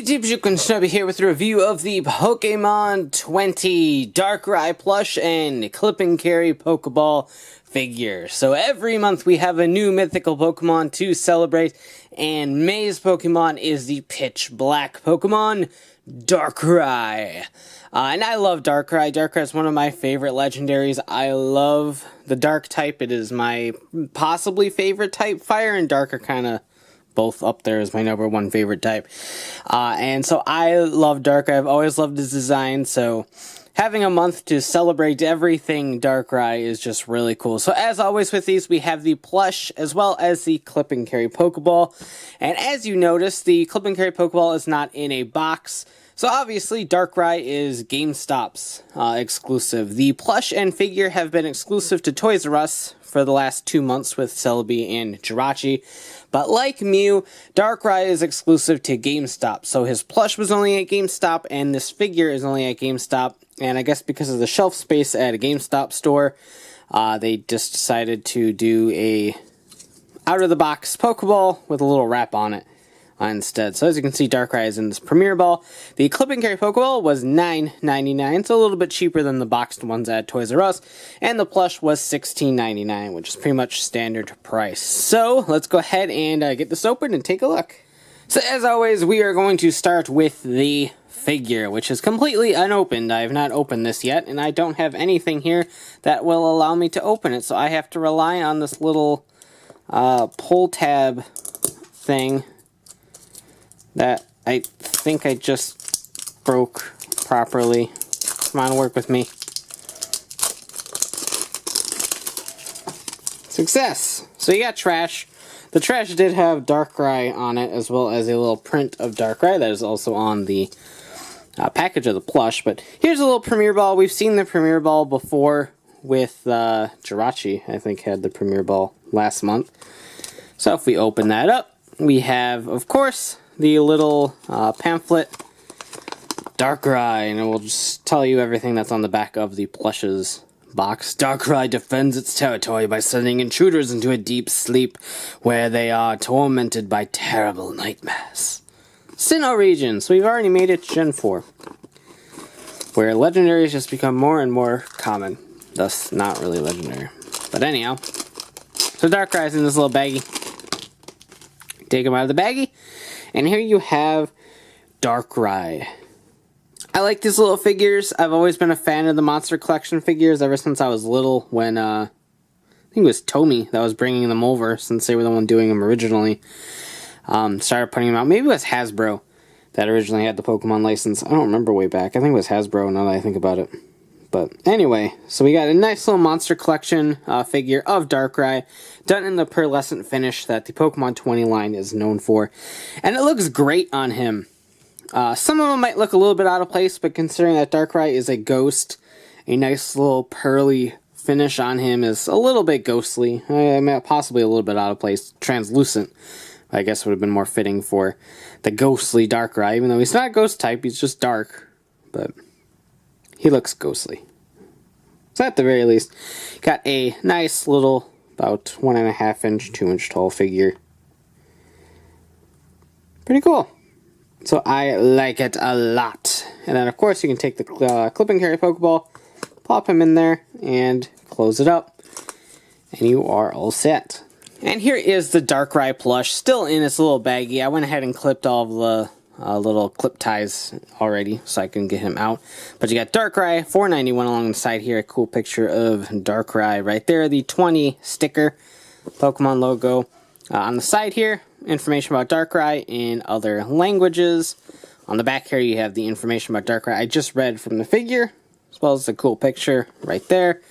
Deep and Snubby here with a review of the Pokemon 20 Darkrai Plush and Clip and Carry Poké Ball figure. So every month we have a new mythical Pokemon to celebrate, and May's Pokemon is the Pitch Black Pokemon, Darkrai. And I love Darkrai. Darkrai is one of my favorite legendaries. I love the Dark type. It is my possibly favorite type. Fire and Dark are kind of both up there as my #1 favorite type. And so I love Darkrai. I've always loved his design, so having a month to celebrate everything Darkrai is just really cool. So as always with these, we have the plush as well as the Clip and Carry Pokeball. And as you notice, the Clip and Carry Pokeball is not in a box. So obviously, Darkrai is GameStop's exclusive. The plush and figure have been exclusive to Toys R Us for the last 2 months with Celebi and Jirachi. But like Mew, Darkrai is exclusive to GameStop. So his plush was only at GameStop, and this figure is only at GameStop. And I guess because of the shelf space at a GameStop store, they just decided to do a out-of-the-box Pokeball with a little wrap on it instead. So as you can see, Darkrai is in this Premier Ball. The Clip and Carry Pokeball was $9.99, so a little bit cheaper than the boxed ones at Toys R Us. And the plush was $16.99, which is pretty much standard price. So let's go ahead and get this open and take a look. So as always, we are going to start with the figure, which is completely unopened. I have not opened this yet, and I don't have anything here that will allow me to open it. So I have to rely on this little pull tab thing that I think I just broke properly. Come on, work with me. Success! So you got trash. The trash did have Darkrai on it, as well as a little print of Darkrai that is also on the package of the plush. But here's a little Premier Ball. We've seen the Premier Ball before with Jirachi, I think, had the Premier Ball last month. So if we open that up, we have, of course, the little pamphlet, Darkrai, and it will just tell you everything that's on the back of the plush's box. Darkrai defends its territory by sending intruders into a deep sleep where they are tormented by terrible nightmares. Sinnoh region, so we've already made it Gen 4, where legendaries just become more and more common, thus not really legendary. But anyhow, so Darkrai's in this little baggie. Take him out of the baggie. And here you have Darkrai. I like these little figures. I've always been a fan of the Monster Collection figures ever since I was little, when I think it was Tomy that was bringing them over, since they were the one doing them originally. Started putting them out. Maybe it was Hasbro that originally had the Pokemon license. I don't remember way back. I think it was Hasbro now that I think about it. But anyway, so we got a nice little Monster Collection figure of Darkrai, done in the pearlescent finish that the Pokemon 20 line is known for. And it looks great on him. Some of them might look a little bit out of place, but considering that Darkrai is a ghost, a nice little pearly finish on him is a little bit ghostly. Possibly a little bit out of place. Translucent, I guess, would have been more fitting for the ghostly Darkrai, even though he's not a ghost type, he's just dark. But he looks ghostly. So at the very least, got a nice little, about 1.5 inch, 2 inch tall figure. Pretty cool. So I like it a lot. And then of course you can take the Clip and Carry Pokeball, pop him in there, and close it up. And you are all set. And here is the Darkrai plush, still in its little baggie. I went ahead and clipped all of the little clip ties already, so I can get him out. But you got Darkrai, $4.91 along the side here. A cool picture of Darkrai right there. The 20 sticker, Pokemon logo. On the side here, information about Darkrai in other languages. On the back here, you have the information about Darkrai I just read from the figure, as well as the cool picture right there.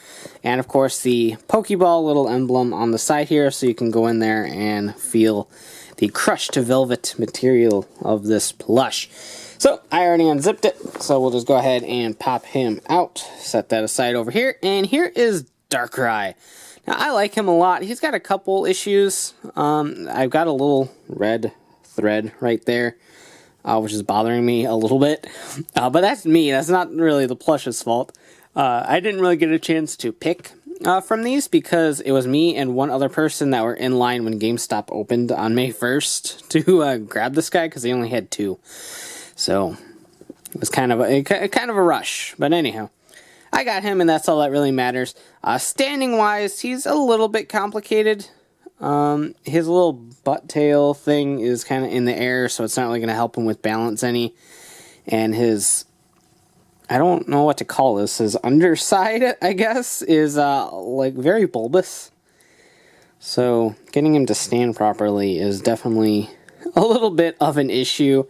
And of course, the Pokeball little emblem on the side here, so you can go in there and feel the crushed velvet material of this plush. So I already unzipped it, so we'll just go ahead and pop him out. Set that aside over here, and here is Darkrai. Now I like him a lot. He's got a couple issues. I've got a little red thread right there, which is bothering me a little bit. But that's me. That's not really the plush's fault. I didn't really get a chance to pick from these because it was me and one other person that were in line when GameStop opened on May 1st to grab this guy because they only had 2. So it was kind of a rush. But anyhow, I got him, and that's all that really matters. Standing wise, he's a little bit complicated. His little butt tail thing is kind of in the air, so it's not really going to help him with balance any. And his, I don't know what to call this, his underside, I guess, is like very bulbous. So getting him to stand properly is definitely a little bit of an issue.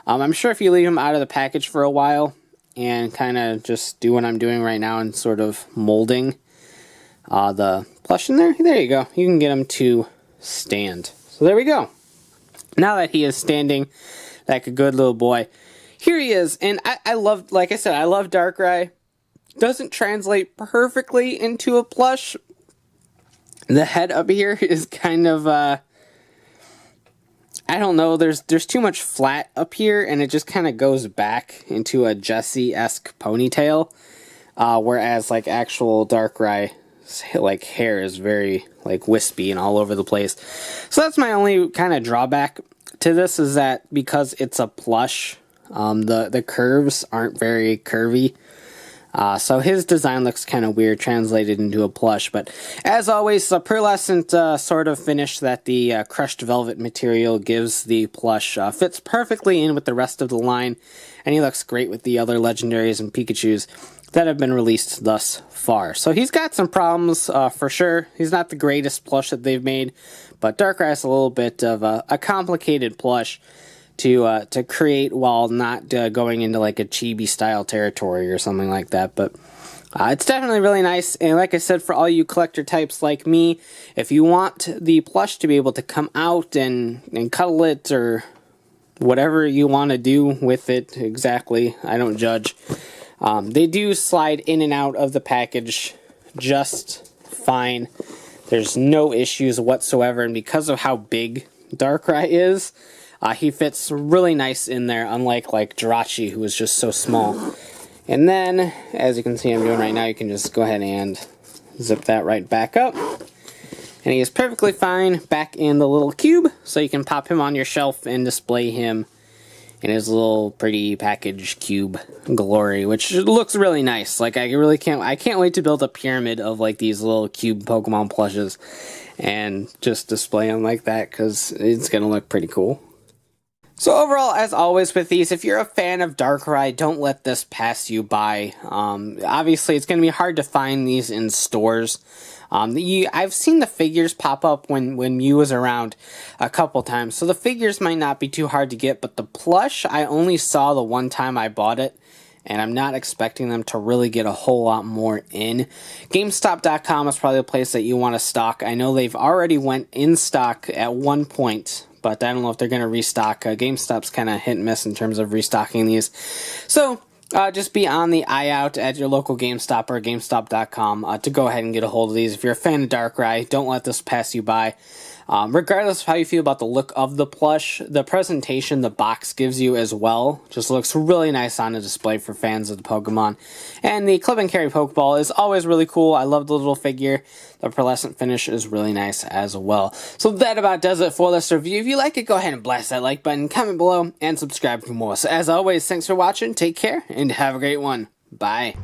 I'm sure if you leave him out of the package for a while and kind of just do what I'm doing right now and sort of molding the plush in there, there you go. You can get him to stand. So there we go. Now that he is standing like a good little boy, here he is. And I love, like I said, I love Darkrai. Doesn't translate perfectly into a plush. The head up here is kind of, I don't know, there's too much flat up here, and it just kind of goes back into a Jessie-esque ponytail, whereas, like, actual Darkrai, like, hair is very, like, wispy and all over the place. So that's my only kind of drawback to this, is that because it's a plush, the curves aren't very curvy. So his design looks kind of weird translated into a plush, but as always, the pearlescent sort of finish that the crushed velvet material gives the plush fits perfectly in with the rest of the line, and he looks great with the other legendaries and Pikachus that have been released thus far. So he's got some problems for sure. He's not the greatest plush that they've made, but Darkrai is a little bit of a complicated plush to create while not going into like a chibi style territory or something like that. But it's definitely really nice, and like I said, for all you collector types like me, if you want the plush to be able to come out and cuddle it or whatever you want to do with it exactly, I don't judge. They do slide in and out of the package just fine. There's no issues whatsoever, and because of how big Darkrai is, he fits really nice in there, unlike like Jirachi, who is just so small. And then, as you can see I'm doing right now, you can just go ahead and zip that right back up. And he is perfectly fine back in the little cube, so you can pop him on your shelf and display him in his little pretty package cube glory, which looks really nice. Like, I can't wait to build a pyramid of like these little cube Pokemon plushes and just display them like that, because it's gonna look pretty cool. So overall, as always with these, if you're a fan of Darkrai, don't let this pass you by. Obviously, it's going to be hard to find these in stores. I've seen the figures pop up when Mew was around a couple times, so the figures might not be too hard to get, but the plush, I only saw the one time I bought it, and I'm not expecting them to really get a whole lot more in. GameStop.com is probably the place that you want to stock. I know they've already went in stock at one point, but I don't know if they're going to restock. GameStop's kind of hit and miss in terms of restocking these. So just be on the eye out at your local GameStop or GameStop.com to go ahead and get a hold of these. If you're a fan of Darkrai, don't let this pass you by. Regardless of how you feel about the look of the plush, the presentation the box gives you as well just looks really nice on a display for fans of the Pokemon. And the Clip and Carry Poké Ball is always really cool. I love the little figure. The pearlescent finish is really nice as well. So that about does it for this review. If you like it, go ahead and blast that like button, comment below, and subscribe for more. So as always, thanks for watching, take care, and have a great one. Bye.